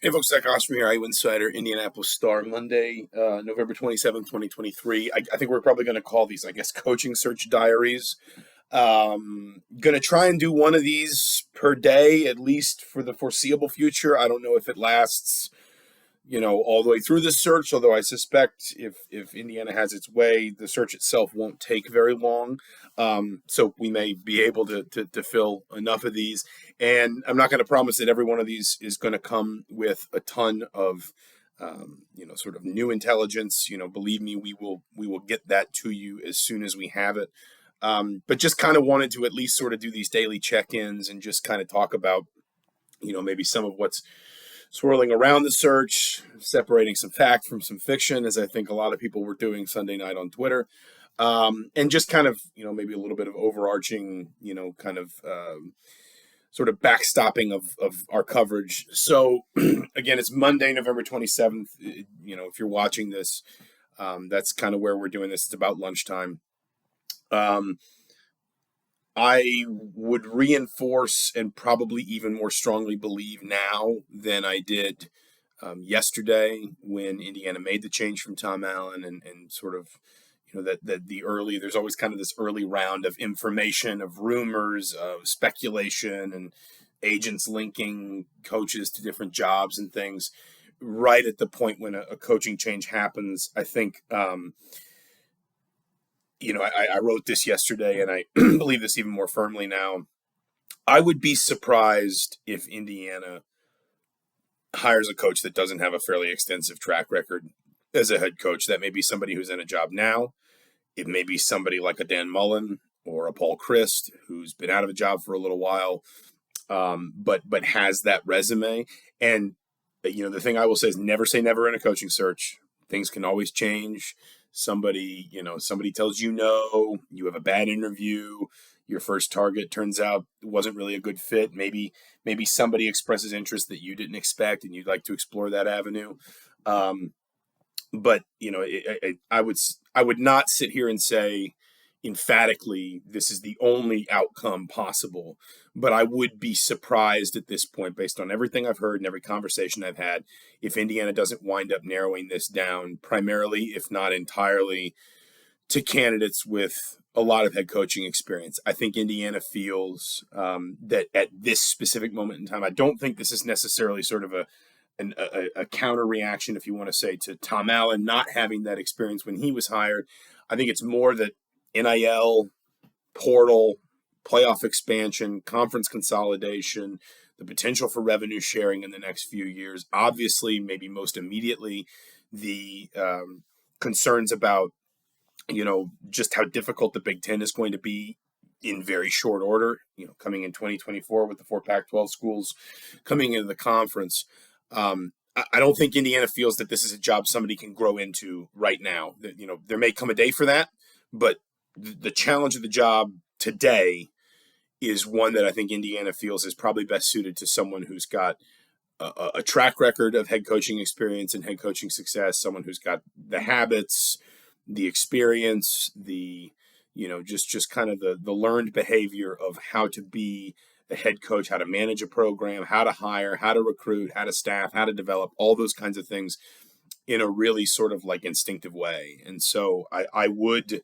Hey folks, Zach Osterman here, Insider Indianapolis Star, Monday, November 27th, 2023. I think we're probably going to call these, coaching search diaries. Going to try and do one of these per day, at least for the foreseeable future. I don't know if it lasts, all the way through the search, although I suspect if Indiana has its way, the search itself won't take very long. So we may be able to fill enough of these. And I'm not going to promise that every one of these is going to come with a ton of, sort of new intelligence. Believe me, we will get that to you as soon as we have it. But just kind of wanted to at least sort of do these daily check-ins and just kind of talk about, maybe some of what's swirling around the search, separating some fact from some fiction, as I think a lot of people were doing Sunday night on Twitter. And just kind of, maybe a little bit of overarching, sort of backstopping of our coverage. So, again, it's Monday, November 27th. If you're watching this, that's kind of where we're doing this. It's about lunchtime. I would reinforce and probably even more strongly believe now than I did yesterday when Indiana made the change from Tom Allen and sort of, that the early, there's always kind of this early round of information, of rumors, of speculation, and agents linking coaches to different jobs and things right at the point when a coaching change happens. I think, I wrote this yesterday, and I believe this even more firmly now. I would be surprised if Indiana hires a coach that doesn't have a fairly extensive track record as a head coach. That may be somebody who's in a job now. It may be somebody like a Dan Mullen or a Paul Chryst who's been out of a job for a little while, but has that resume. And, the thing I will say is never say never in a coaching search. Things can always change. Somebody tells you no, you have a bad interview, your first target turns out wasn't really a good fit. Maybe somebody expresses interest that you didn't expect and you'd like to explore that avenue. But I would not sit here and say emphatically this is the only outcome possible, but I would be surprised at this point, based on everything I've heard and every conversation I've had, if Indiana doesn't wind up narrowing this down primarily, if not entirely, to candidates with a lot of head coaching experience. I think Indiana feels that at this specific moment in time, I don't think this is necessarily sort of a counter reaction, if you want to say, to Tom Allen not having that experience when he was hired. I think it's more that NIL, portal, playoff expansion, conference consolidation, the potential for revenue sharing in the next few years. Obviously, maybe most immediately, the concerns about, just how difficult the Big Ten is going to be in very short order, coming in 2024 with the 4 Pac-12 schools coming into the conference. I don't think Indiana feels that this is a job somebody can grow into right now. That, there may come a day for that, but the challenge of the job today is one that I think Indiana feels is probably best suited to someone who's got a track record of head coaching experience and head coaching success, someone who's got the habits, the experience, the, just kind of the learned behavior of how to be a head coach, how to manage a program, how to hire, how to recruit, how to staff, how to develop, all those kinds of things in a really sort of like instinctive way. And so I would,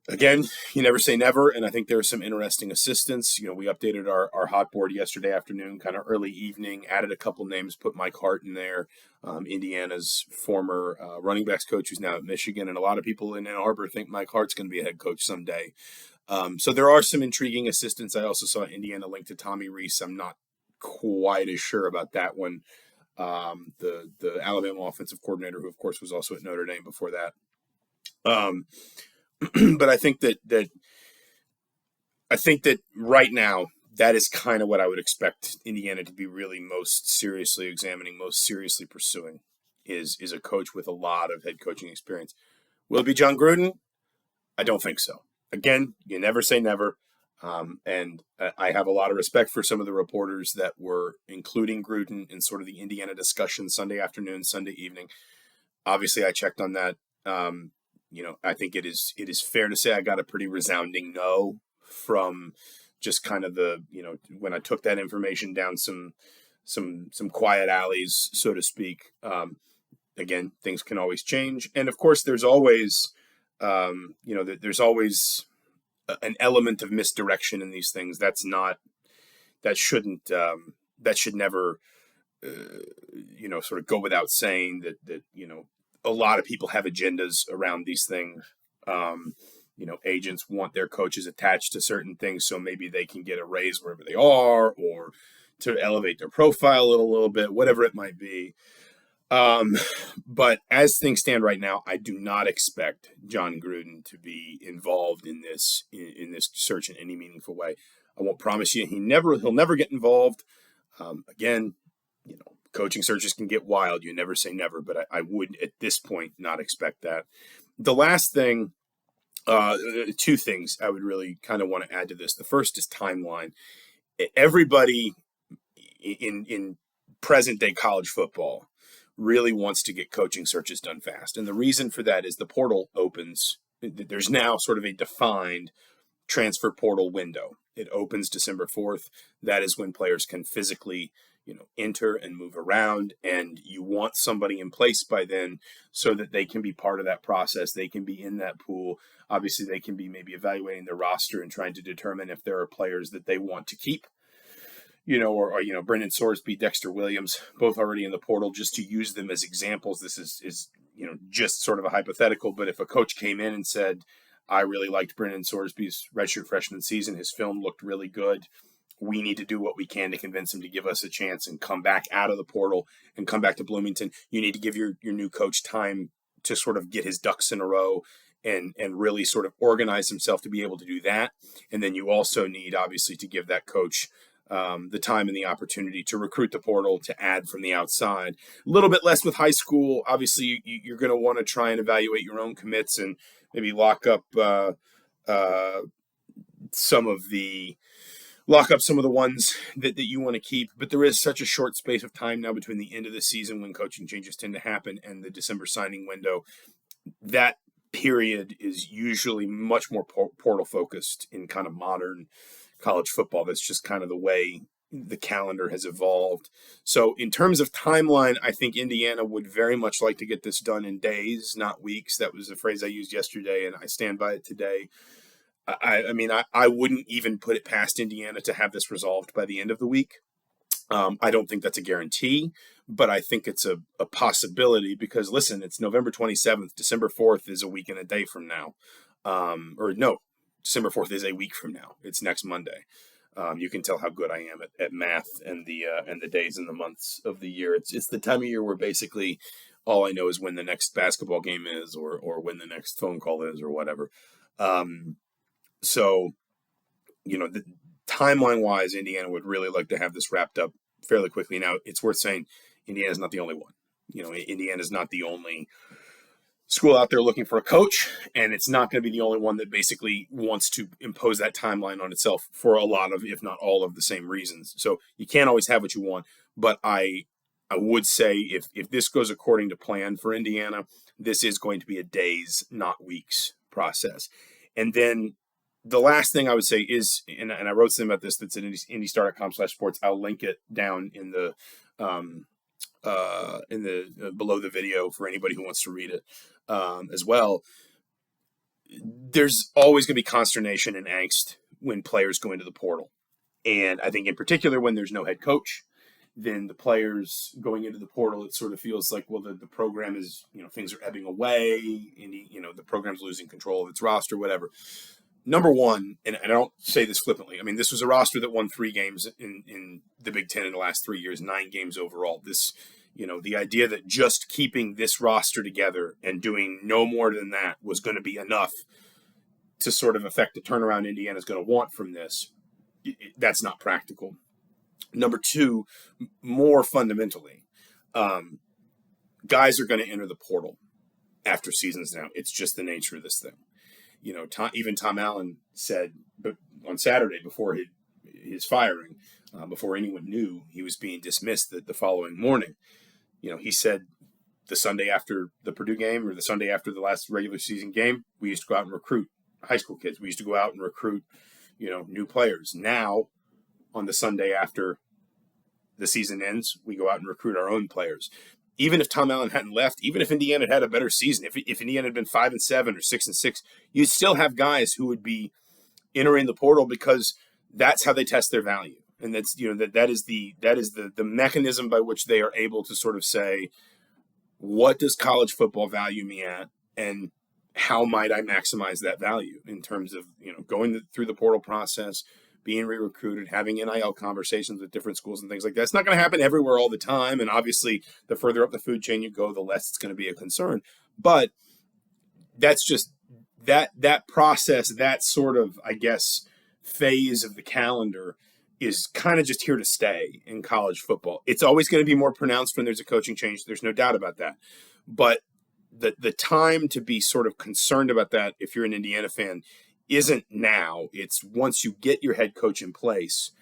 again, you never say never, and I think there are some interesting assistants. We updated our hot board yesterday afternoon, kind of early evening, added a couple names, put Mike Hart in there, Indiana's former running backs coach who's now at Michigan, and a lot of people in Ann Arbor think Mike Hart's going to be a head coach someday. So there are some intriguing assistants. I also saw Indiana linked to Tommy Rees. I'm not quite as sure about that one. The Alabama offensive coordinator, who of course was also at Notre Dame before that. But I think that right now, that is kind of what I would expect Indiana to be really most seriously examining, most seriously pursuing, is a coach with a lot of head coaching experience. Will it be John Gruden? I don't think so. Again, you never say never. And I have a lot of respect for some of the reporters that were including Gruden in sort of the Indiana discussion Sunday afternoon, Sunday evening. Obviously, I checked on that. I think it is fair to say I got a pretty resounding no from just kind of the, when I took that information down some some quiet alleys, so to speak. Again, things can always change, and of course, there's always there's always an element of misdirection in these things. That shouldn't that should never sort of go without saying that a lot of people have agendas around these things. Agents want their coaches attached to certain things so maybe they can get a raise wherever they are, or to elevate their profile a little bit, whatever it might be. But as things stand right now, I do not expect John Gruden to be involved in this search in any meaningful way. I won't promise you he'll never get involved. Again, coaching searches can get wild. You never say never, but I would at this point not expect that. The last thing, two things I would really kind of want to add to this. The first is timeline. Everybody in present day college football really wants to get coaching searches done fast. And the reason for that is the portal opens. There's now sort of a defined transfer portal window. It opens December 4th. That is when players can physically, enter and move around, and you want somebody in place by then so that they can be part of that process. They can be in that pool. Obviously, they can be maybe evaluating their roster and trying to determine if there are players that they want to keep. Or Brendan Sorsby, Dexter Williams, both already in the portal, just to use them as examples. This is just sort of a hypothetical, but if a coach came in and said, I really liked Brendan Sorsby's redshirt freshman season, his film looked really good, we need to do what we can to convince him to give us a chance and come back out of the portal and come back to Bloomington. You need to give your new coach time to sort of get his ducks in a row and really sort of organize himself to be able to do that. And then you also need, obviously, to give that coach the time and the opportunity to recruit the portal, to add from the outside. A little bit less with high school. Obviously, you're going to want to try and evaluate your own commits and maybe lock up some of the ones that you want to keep. But there is such a short space of time now between the end of the season, when coaching changes tend to happen, and the December signing window. That period is usually much more portal focused in kind of modern college football. That's just kind of the way the calendar has evolved. So in terms of timeline, I think Indiana would very much like to get this done in days, not weeks. That was the phrase I used yesterday, and I stand by it today. I wouldn't even put it past Indiana to have this resolved by the end of the week. I don't think that's a guarantee, but I think it's a possibility because, listen, it's November 27th. December 4th is a week and a day from now. December 4th is a week from now. It's next Monday. You can tell how good I am at math and the days and the months of the year. It's the time of year where basically all I know is when the next basketball game is or when the next phone call is or whatever. So, timeline-wise, Indiana would really like to have this wrapped up fairly quickly. Now, it's worth saying Indiana's not the only one. Indiana's not the only school out there looking for a coach, and it's not going to be the only one that basically wants to impose that timeline on itself for a lot of, if not all of the same reasons. So you can't always have what you want, but I would say if this goes according to plan for Indiana, this is going to be a days, not weeks process. And then the last thing I would say is, and I wrote something about this that's at indystar.com/sports. I'll link it down in the below the video for anybody who wants to read it as well. There's always going to be consternation and angst when players go into the portal. And I think in particular when there's no head coach, then the players going into the portal, it sort of feels like, well, the program is, things are ebbing away, and, the program's losing control of its roster, whatever. Number one, and I don't say this flippantly, I mean, this was a roster that won 3 games in the Big Ten in the last 3 years, 9 games overall. This, the idea that just keeping this roster together and doing no more than that was going to be enough to sort of affect the turnaround Indiana's going to want from this, that's not practical. Number two, more fundamentally, guys are going to enter the portal after seasons now. It's just the nature of this thing. Even Tom Allen said on Saturday before his firing, before anyone knew he was being dismissed the following morning, he said the Sunday after the Purdue game or the Sunday after the last regular season game, we used to go out and recruit high school kids. We used to go out and recruit, new players. Now, on the Sunday after the season ends, we go out and recruit our own players. Even if Tom Allen hadn't left, even if Indiana had a better season, if Indiana had been 5-7 or 6-6, you'd still have guys who would be entering the portal because that's how they test their value. And that's, that is the mechanism by which they are able to sort of say, what does college football value me at, and how might I maximize that value in terms of, going through the portal process, being re-recruited, having NIL conversations with different schools and things like that. It's not going to happen everywhere all the time. And obviously, the further up the food chain you go, the less it's going to be a concern. But that's just that process, that sort of, I guess, phase of the calendar is kind of just here to stay in college football. It's always going to be more pronounced when there's a coaching change. There's no doubt about that. But the time to be sort of concerned about that, if you're an Indiana fan, isn't now. It's once you get your head coach in place.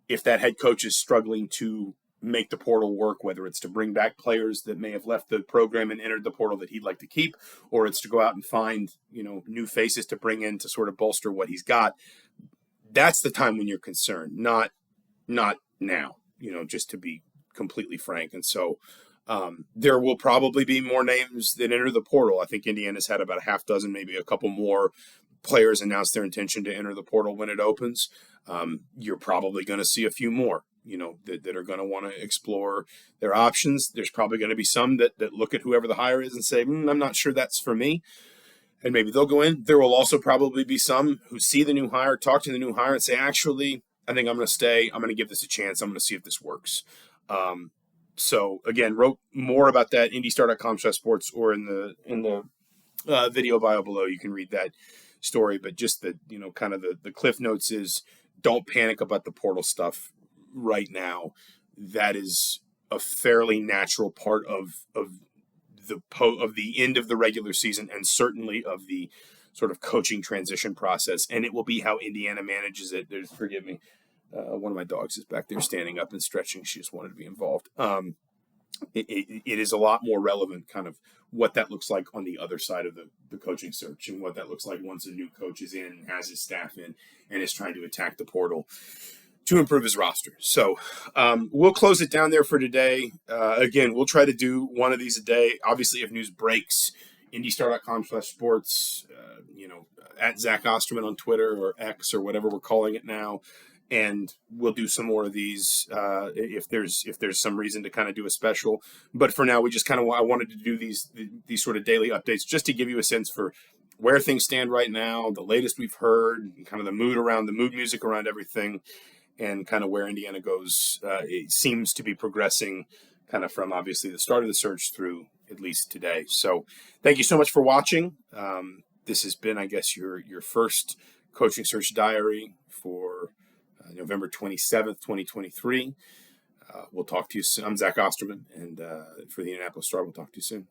If that head coach is struggling to make the portal work, whether it's to bring back players that may have left the program and entered the portal that he'd like to keep, or it's to go out and find, new faces to bring in to sort of bolster what he's got, that's the time when you're concerned, not now, just to be completely frank. And so there will probably be more names that enter the portal. I think Indiana's had about a half dozen, maybe a couple more players announce their intention to enter the portal when it opens. You're probably going to see a few more, that are going to want to explore their options. There's probably going to be some that look at whoever the hire is and say, I'm not sure that's for me. And maybe they'll go in. There will also probably be some who see the new hire, talk to the new hire, and say, actually, I think I'm going to stay. I'm going to give this a chance. I'm going to see if this works. So again, wrote more about that, indystar.com/sports, or in the video bio below. You can read that story, but just the, kind of the cliff notes is, don't panic about the portal stuff right now. That is a fairly natural part of the end of the regular season, and certainly of the sort of coaching transition process. And it will be how Indiana manages it. Forgive me. One of my dogs is back there standing up and stretching. She just wanted to be involved. It is a lot more relevant kind of what that looks like on the other side of the coaching search, and what that looks like once a new coach is in, has his staff in, and is trying to attack the portal to improve his roster. So we'll close it down there for today. Again, we'll try to do one of these a day. Obviously, if news breaks, indystar.com/sports, at Zach Osterman on Twitter, or X, or whatever we're calling it now. And we'll do some more of these if there's some reason to kind of do a special. But for now, we just I wanted to do these sort of daily updates just to give you a sense for where things stand right now, the latest we've heard, kind of the mood music around everything, and kind of where Indiana goes. It seems to be progressing kind of from obviously the start of the search through at least today. So thank you so much for watching. This has been, I guess, your first coaching search diary for November 27th, 2023. We'll talk to you soon. I'm Zach Osterman, and for the Indianapolis Star, we'll talk to you soon.